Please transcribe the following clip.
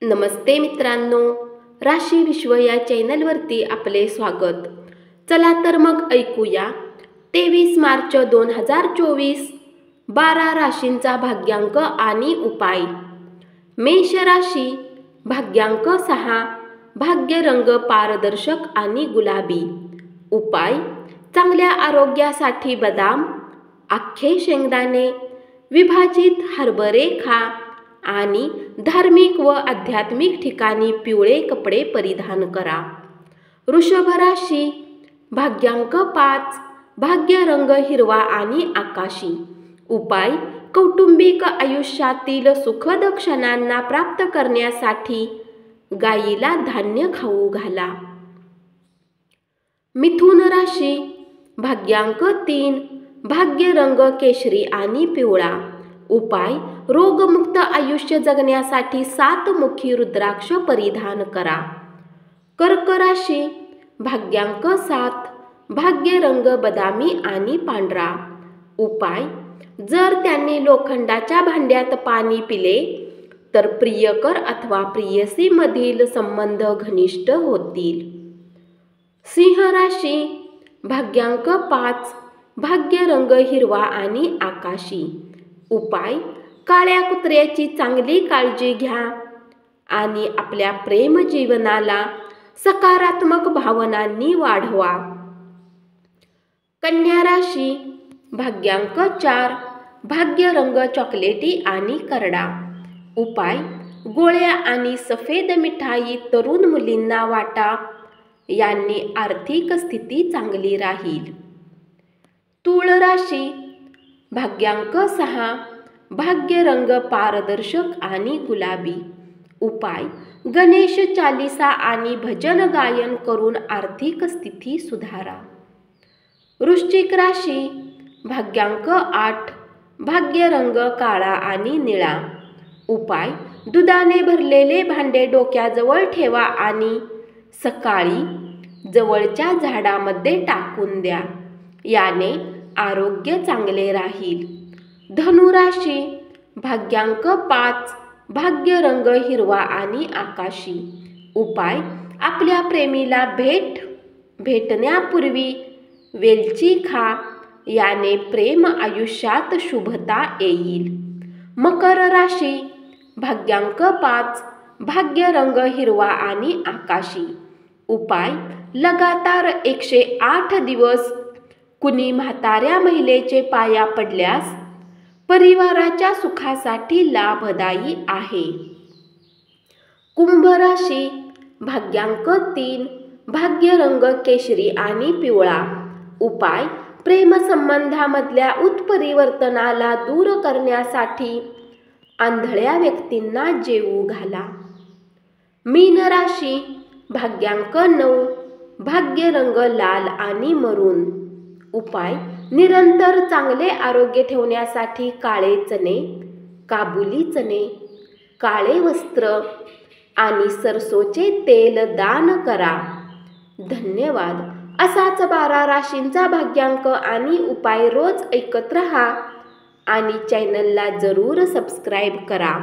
नमस्ते मित्रांनो, राशी विश्व या चॅनलवरती आपले स्वागत। चला तर मग ऐकूया 23 मार्च 2024 12 राशींचा भाग्यांक आणि उपाय। मेष राशी, भाग्यांक 6, भाग्य रंग पारदर्शक आणि गुलाबी। उपाय: चांगल्या आरोग्यासाठी बदाम, अख्खे शेंगदाणे, विभाजित हरभरे खा आणि धार्मिक व आध्यात्मिक ठिकाणी पिवळे कपडे परिधान करा। वृषभ राशी, भाग्यांक 5, भाग्य रंग हिरवा आणि आकाशी। उपाय: कौटुंबिक आयुष्यातील सुखद क्षणांना प्राप्त करण्यासाठी गायीला धान्य खाऊ घाला। मिथुन राशी, भाग्यांक 3, भाग्य रंग केशरी आणि पिवळा। उपाय: रोगमुक्त आयुष्य जगण्यासाठी 7 मुखी रुद्राक्ष परिधान करा। कर्क राशी, भाग्यांक 7, भाग्य रंग बदामी आणि पांढरा। उपाय: जर त्यांनी लोखंडाच्या भांड्यात पाणी पिले तर प्रियकर अथवा प्रेयसी मधील संबंध घनिष्ठ होतील। सिंह राशी, भाग्यांक 5, भाग्य रंग हिरवा आणि आकाशी। उपाय: काळ्या कुत्र्याची चांगली काळजी घ्या आणि आपल्या प्रेम जीवनाला सकारात्मक भावनांनी वाढवा। कन्या राशी, भाग्यांक 4, भाग्य रंग चॉकलेटी आणि करडा। उपाय: गोळ्या आणि सफेद मिठाई तरुण मुलींना वाटा, यांनी आर्थिक स्थिती चांगली राहील। तूळ राशी, भाग्यांक 6, भाग्य रंग पारदर्शक आणि गुलाबी। उपाय: गणेश चालीसा आणि भजन गायन करून आर्थिक स्थिती सुधारा। वृश्चिक राशी, भाग्यांक 8, भाग्य रंग काळा आणि निळा। उपाय: दुधाने भरलेले भांडे डोक्याजवळ ठेवा आणि सकाळी जवळच्या झाडामध्ये टाकून द्या, याने आरोग्य चांगले राहील। धनु राशी, भाग्यांक 5, भाग्य रंग हिरवा आणि आकाशी। उपाय: आपल्या प्रेमीला भेटण्यापूर्वी वेलची खा, याने प्रेम आयुष्यात शुभता येईल। मकर राशी, भाग्यांक 5, भाग्य रंग हिरवा आणि आकाशी। उपाय: लगातार 108 दिवस कुणी म्हाताऱ्या महिलेचे पाया पडल्यास परिवाराच्या सुखासाठी लाभदायी आहे। कुंभ राशी, भाग्यांक 3, भाग्य रंग केशरी आणि पिवळा। उपाय: प्रेमसंबंधामधल्या उत्परिवर्तनाला दूर करण्यासाठी आंधळ्या व्यक्तींना जेवू घाला। मीन राशी, भाग्यांक 9, भाग्य रंग लाल आणि मरून। उपाय: निरंतर चांगले आरोग्य ठेवण्यासाठी काळे चणे, काबुली चणे, काळे वस्त्र आणि सरसोचे तेल दान करा। धन्यवाद। असाच 12 राशींचा भाग्यांक आणि उपाय रोज ऐकत रहा आणि चॅनलला जरूर सबस्क्राईब करा।